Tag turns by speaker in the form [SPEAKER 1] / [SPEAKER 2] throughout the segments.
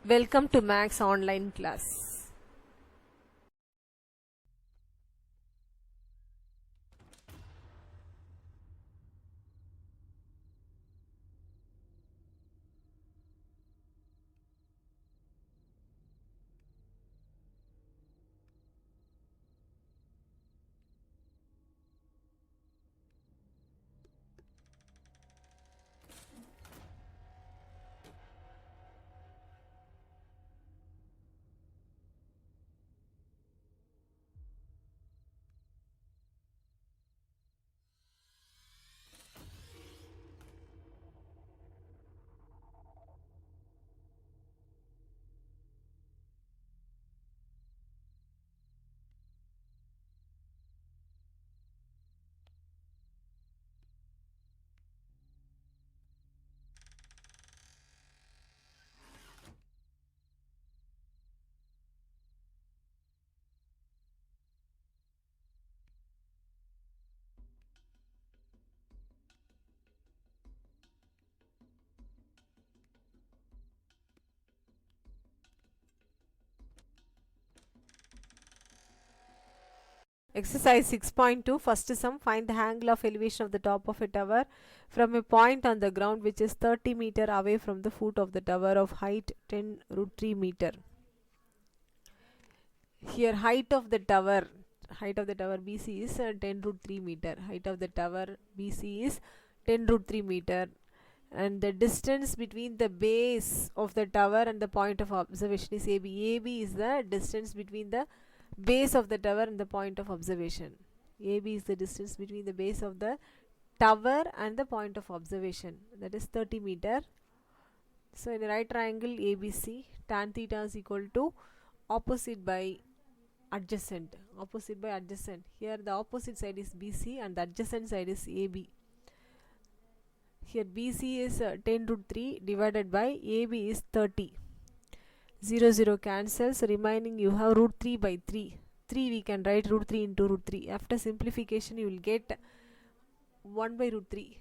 [SPEAKER 1] Welcome to Max online class. Exercise 6.2. First sum. Find the angle of elevation of the top of a tower from a point on the ground which is 30 meter away from the foot of the tower of height 10 root 3 meter. Here height of the tower BC is 10 root 3 meter. Height of the tower BC is 10 root 3 meter, and the distance between the base of the tower and the point of observation is AB. AB is the distance between the base of the tower and the point of observation. AB is the distance between the base of the tower and the point of observation, that is 30 meter. So in a right triangle ABC, tan theta is equal to opposite by adjacent. Here the opposite side is BC and the adjacent side is AB. Here BC is 10 root 3 divided by AB is 30. 0 cancels, remaining you have root 3 by 3. 3 we can write root 3 into root 3. After simplification you will get 1 by root 3.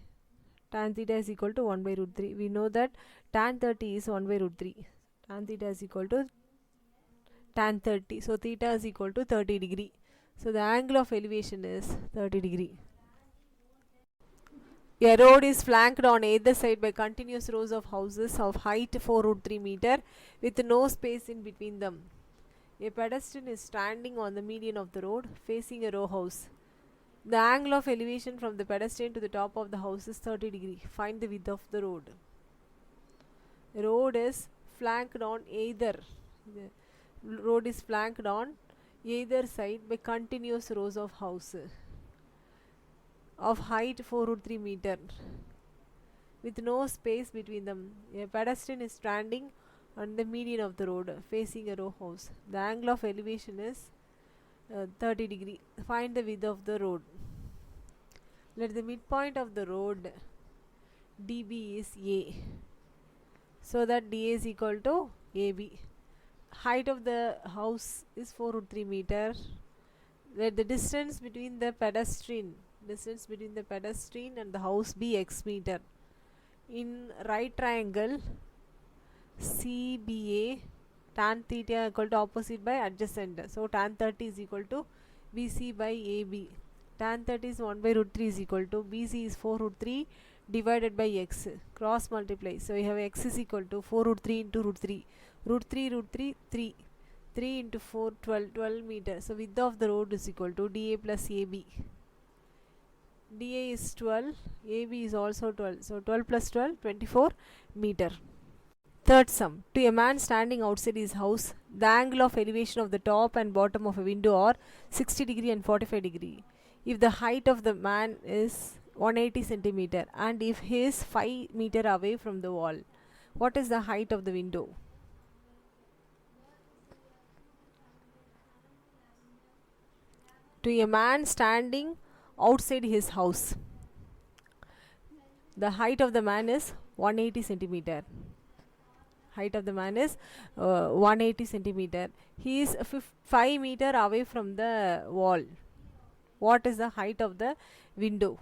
[SPEAKER 1] Tan theta is equal to 1 by root 3. We know that tan 30 is 1 by root 3. Tan theta is equal to tan 30. So theta is equal to 30 degree. So the angle of elevation is 30 degree. A road is flanked on either side by continuous rows of houses of height 4 root 3 meter with no space in between them. A pedestrian is standing on the median of the road facing a row house. The angle of elevation from the pedestrian to the top of the house is 30 degree. Find the width of the road. The road is flanked on either. The road is flanked on either side by continuous rows of houses of height 4 root 3 meter with no space between them. A pedestrian is standing on the median of the road facing a row house. The angle of elevation is 30 degree. Find the width of the road. Let the midpoint of the road DB is A, so that DA is equal to AB. Height of the house is 4 root 3 meter. Let the distance between the pedestrian and the house be x meter. In right triangle CBA, tan theta equal to opposite by adjacent. So tan 30 is equal to BC by AB. Tan 30 is 1 by root 3 is equal to BC is 4 root 3 divided by x. Cross multiply. So we have x is equal to 4 root 3 into root 3. Root 3, 3. 3 into 4, 12 meters. So width of the road is equal to DA plus AB. DA is 12, AB is also 12. So 12 plus 12, 24 meter. Third sum. To a man standing outside his house, the angle of elevation of the top and bottom of a window are 60 degree and 45 degree. If the height of the man is 180 centimeter and if he is 5 meter away from the wall, what is the height of the window? To a man standing outside his house, the height of the man is 180 centimeter. Height of the man is 180 centimeter. He is 5 meter away from the wall. What is the height of the window?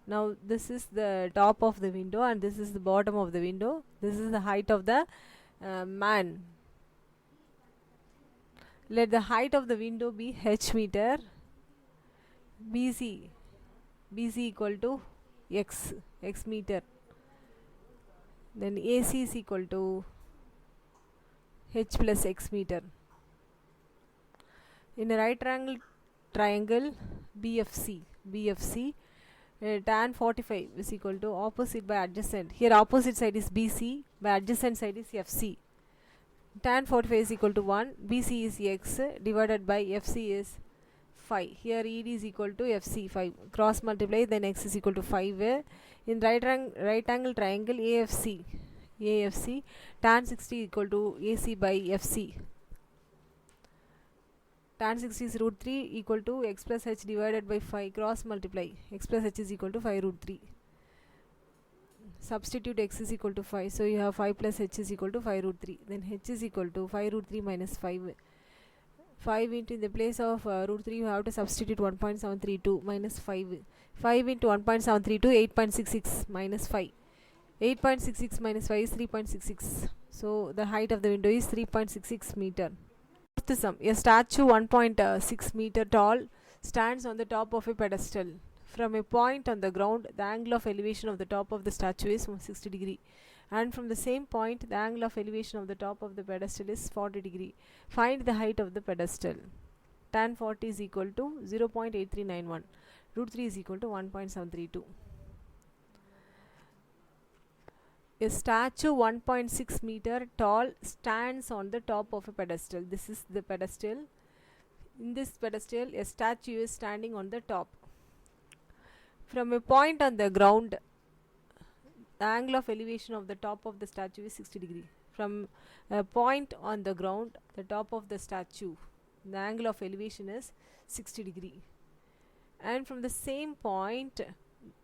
[SPEAKER 1] Now this is the top of the window and this is the bottom of the window. This is the height of the man. Let the height of the window be h meter. BC equal to x meter. Then AC is equal to h plus x meter. In a right triangle BFC, tan 45 is equal to opposite by adjacent. Here opposite side is BC, by adjacent side is FC. Tan 45 is equal to 1, BC is x divided by FC is 5. Here ED is equal to FC 5. Cross multiply, then x is equal to 5. In right angle triangle AFC, tan 60 equal to AC by FC. Tan 60 is root 3 equal to x plus h divided by 5. Cross multiply, x plus h is equal to 5 root 3. Substitute x is equal to 5. So you have 5 plus h is equal to 5 root 3. Then h is equal to 5 root 3 minus 5. 5 into in the place of root 3 you have to substitute 1.732 minus 5. 5 into 1.732, 8.66 minus 5. 8.66 minus 5 is 3.66. So the height of the window is 3.66 meter. Fourth sum. A statue 1.6 meter tall stands on the top of a pedestal. From a point on the ground, the angle of elevation of the top of the statue is 60 degree. And from the same point, the angle of elevation of the top of the pedestal is 40 degree. Find the height of the pedestal. Tan 40 is equal to 0.8391. Root 3 is equal to 1.732. A statue 1.6 meter tall stands on the top of a pedestal. This is the pedestal. In this pedestal, a statue is standing on the top. From a point on the ground, the angle of elevation of the top of the statue is 60 degree. From a point on the ground, the top of the statue, the angle of elevation is 60 degree. And from the same point,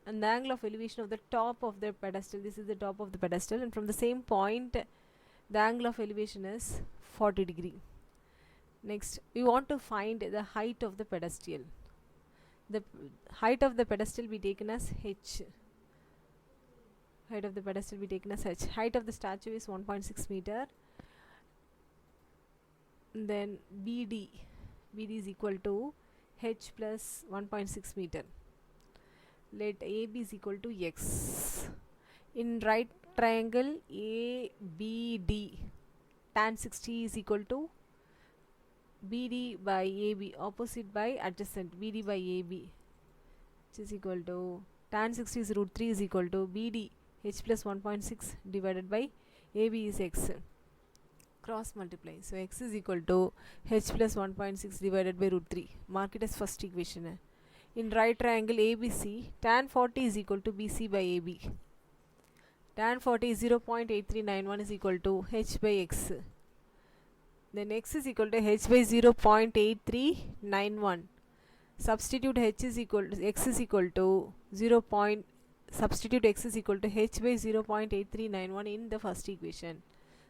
[SPEAKER 1] and the angle of elevation of the top of the pedestal, this is the top of the pedestal, and from the same point, the angle of elevation is 40 degree. Next, we want to find the height of the pedestal. The height of the pedestal be taken as h. Height of the pedestal be taken as h. Height of the statue is 1.6 meter. Then BD is equal to h plus 1.6 meter. Let AB is equal to x. In right triangle ABD, tan 60 is equal to BD by AB, opposite by adjacent, BD by AB, which is equal to tan 60 is root 3 is equal to BD h plus 1.6 divided by AB is x. Cross multiply. So x is equal to h plus 1.6 divided by root 3. Mark it as first equation. In right triangle ABC, tan 40 is equal to BC by AB. Tan 40 is 0.8391 is equal to h by x. Then x is equal to h by 0.8391. Substitute h is equal to x is equal to substitute x is equal to h by 0.8391 in the first equation.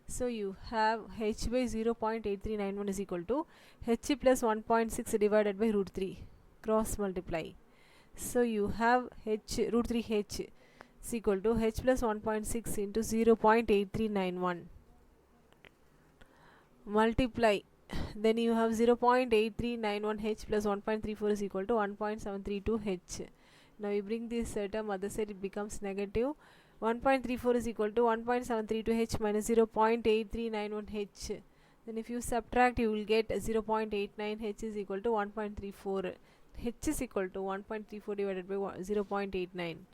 [SPEAKER 1] So you have h by 0.8391 is equal to h plus 1.6 divided by root 3. Cross multiply. So you have root 3h is equal to h plus 1.6 into 0.8391. Multiply, then you have 0.8391 h plus 1.34 is equal to 1.732 h. Now you bring this term other side, it becomes negative. 1.34 is equal to 1.732 h minus 0.8391 h. Then if you subtract, you will get 0.89 h is equal to 1.34. H is equal to 1.34 divided by 0.89.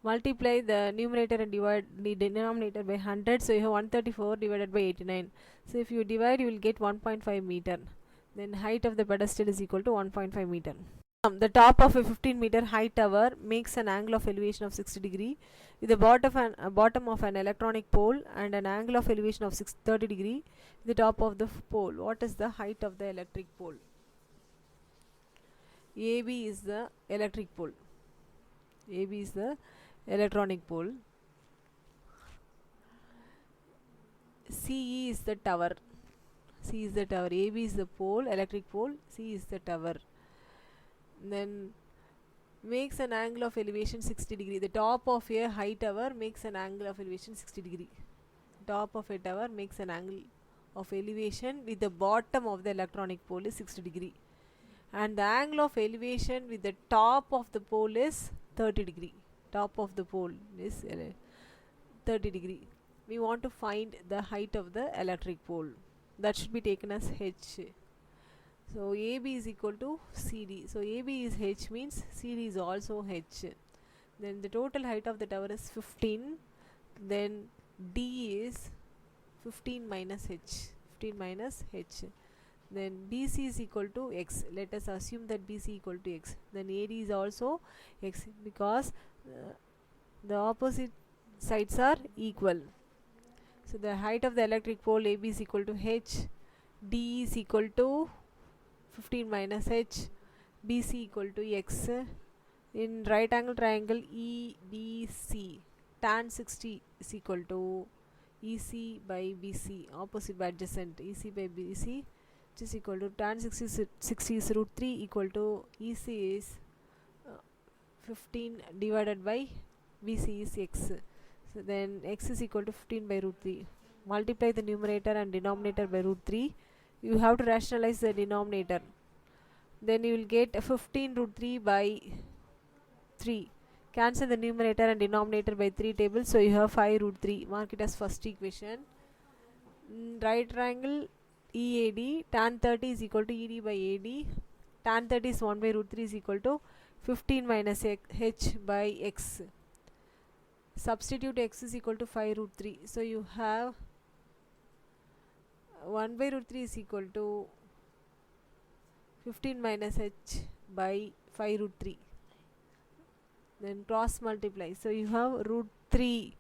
[SPEAKER 1] Multiply the numerator and divide the denominator by 100. So you have 134 divided by 89. So if you divide, you will get 1.5 meter. Then height of the pedestal is equal to 1.5 meter. The top of a 15 meter high tower makes an angle of elevation of 60 degree with the bottom of an electronic pole and an angle of elevation of 30 degree with the top of the pole. What is the height of the electric pole? AB is the electric pole. AB is the electronic pole. CE is the tower. C is the tower. AB is the pole, electric pole. C is the tower. Then makes an angle of elevation 60 degree. The top of a high tower makes an angle of elevation 60 degree. top of a tower makes an angle of elevation with the bottom of the electronic pole is 60 degree, and the angle of elevation with the top of the pole is 30 degree. Top of the pole is 30 degree. We want to find the height of the electric pole. That should be taken as h. So AB is equal to CD. So AB is h means CD is also h. Then the total height of the tower is 15. Then D is 15 minus h. 15 minus h. Then BC is equal to x. Let us assume that BC equal to x. Then AD is also x because the opposite sides are equal. So the height of the electric pole AB is equal to h. D is equal to 15 minus h. BC equal to x. In right angle triangle EBC, tan 60 is equal to EC by BC, opposite by adjacent. EC by BC, which is equal to tan 60 is root 3 equal to EC is 15 divided by BC is x. So then x is equal to 15 by root 3. Multiply the numerator and denominator by root 3. You have to rationalize the denominator. Then you will get 15 root 3 by 3. Cancel the numerator and denominator by 3 tables. So you have 5 root 3. Mark it as first equation. Right triangle EAD, tan 30 is equal to ED by AD. Tan 30 is 1 by root 3 is equal to 15 minus h by x. Substitute x is equal to 5 root 3. So you have 1 by root 3 is equal to 15 minus h by 5 root 3. Then cross multiply. So you have root 3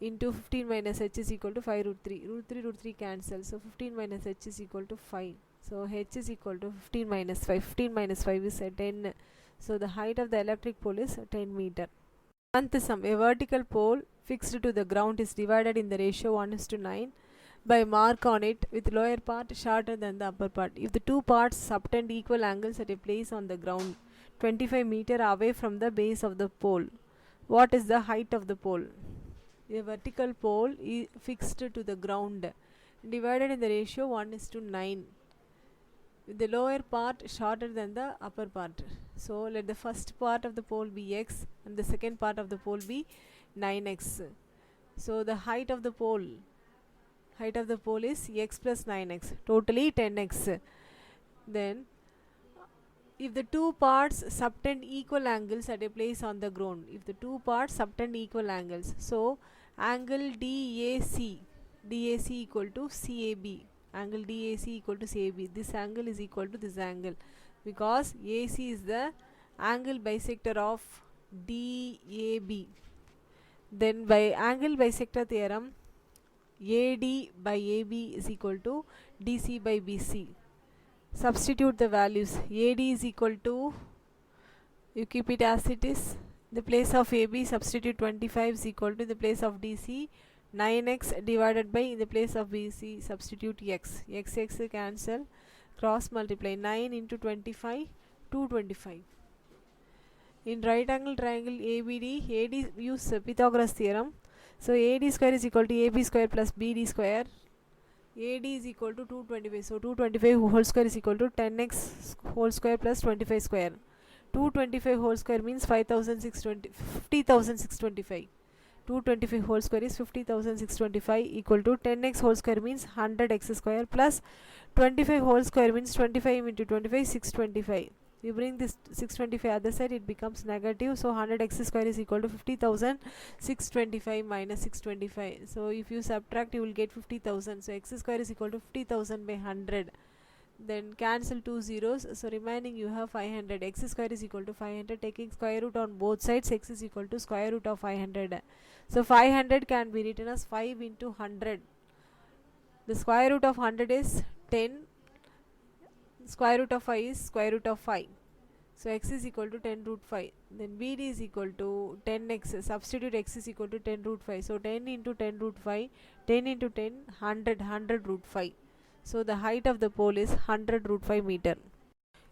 [SPEAKER 1] into 15 minus h is equal to 5 root 3. Root 3 cancel. So 15 minus h is equal to 5. So h is equal to 15 minus 5. 15 minus 5 is 10. So the height of the electric pole is 10 meter. Nth sum. A vertical pole fixed to the ground is divided in the ratio 1:9 by mark on it with lower part shorter than the upper part. If the two parts subtend equal angles at a place on the ground 25 meter away from the base of the pole, what is the height of the pole? A vertical pole is fixed to the ground divided in the ratio 1:9 with the lower part shorter than the upper part. So let the first part of the pole be x and the second part of the pole be 9x. So the height of the pole is x plus 9x, totally 10x. Then if the two parts subtend equal angles at a place on the ground, if the two parts subtend equal angles, so angle DAC equal to CAB, angle DAC equal to CAB, this angle is equal to this angle because AC is the angle bisector of DAB. Then by angle bisector theorem, AD by AB is equal to DC by BC. Substitute the values. AD is equal to, you keep it as it is. In the place of AB, substitute 25 is equal to, in the place of DC, 9x divided by, in the place of BC, substitute x. X cancel, cross multiply. 9 into 25, 225. In right angle triangle ABD, AD use Pythagoras theorem. So AD square is equal to AB square plus BD square. AD is equal to 225. So 225 whole square is equal to 10x whole square plus 25 square. 225 whole square means 50,625. 225 whole square is 50,625 equal to 10x whole square means 100x square plus 25 whole square means 25 into 25 625. You bring this 625 other side, it becomes negative. So 100x square is equal to 50,625 minus 625. So if you subtract, you will get 50,000. So x square is equal to 50,000 by 100. Then cancel 2 zeros. So remaining you have 500. X square is equal to 500. Taking square root on both sides, x is equal to square root of 500. So 500 can be written as 5 into 100. The square root of 100 is 10. Square root of 5 is square root of 5. So x is equal to 10 root 5. Then BD is equal to 10x. Substitute x is equal to 10 root 5. So 10 into 10 root 5. 10 into 10, 100 root 5. So the height of the pole is 100 root 5 meter.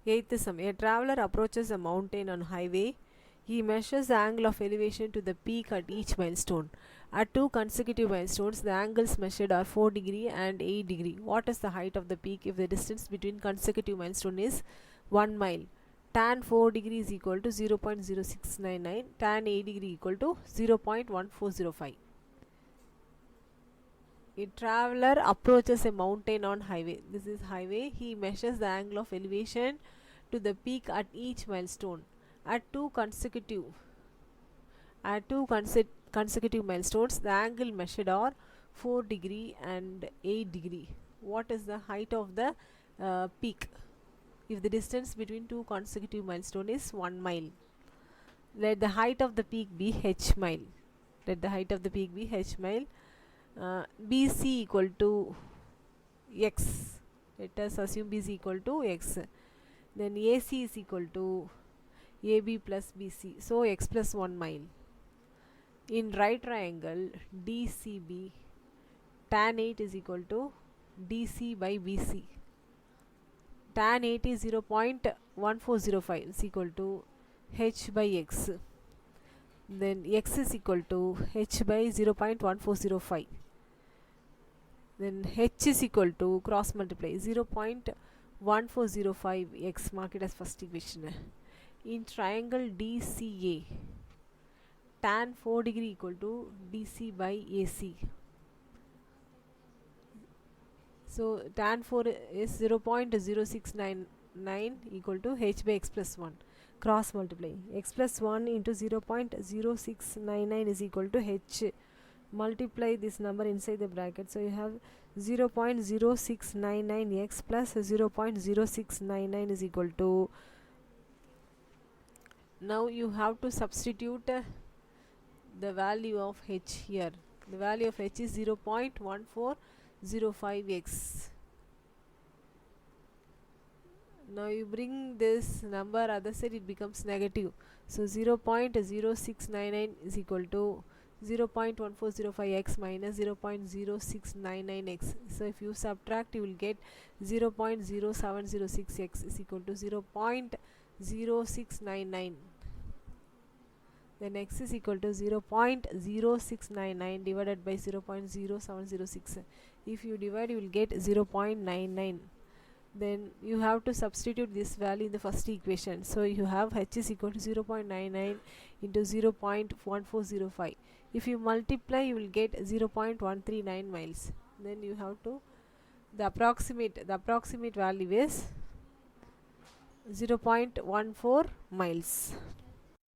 [SPEAKER 1] 8th sum. A traveler approaches a mountain on highway. He measures the angle of elevation to the peak at each milestone. At two consecutive milestones, the angles measured are 4 degree and 8 degree. What is the height of the peak if the distance between consecutive milestone is 1 mile? Tan 4 degree is equal to 0.0699, tan 8 degree equal to 0.1405. A traveler approaches a mountain on highway. This is highway. He measures the angle of elevation to the peak at each milestone. At two consecutive milestones, the angle measured are 4 degree and 8 degree. What is the height of the peak if the distance between two consecutive milestones is 1 mile? Let the height of the peak be h mile. Let the height of the peak be h mile. BC equal to x. Let us assume BC equal to x. Then AC is equal to AB plus BC. So x plus 1 mile. In right triangle DCB, tan 8 is equal to DC by BC. Tan 8 is 0.1405 is equal to h by x. Then x is equal to h by 0.1405. Then h is equal to cross multiply 0.1405 x, mark it as first equation. In triangle DCA, tan 4 degree equal to DC by AC. So tan 4 is 0.0699 equal to h by x plus 1. Cross multiply x plus 1 into 0.0699 is equal to h. Multiply this number inside the bracket. So you have 0.0699x plus 0.0699 is equal to, now you have to substitute the value of h here. The value of h is 0.1405x. Now you bring this number other side, it becomes negative. So 0.0699 is equal to 0.1405x minus 0.0699x. So if you subtract, you will get 0.0706x is equal to 0.0699. Then x is equal to 0.0699 divided by 0.0706. If you divide, you will get 0.99. Then you have to substitute this value in the first equation. So you have h is equal to 0.99 into 0.1405. If you multiply, you will get 0.139 miles. Then you have to, the approximate value is 0.14 miles.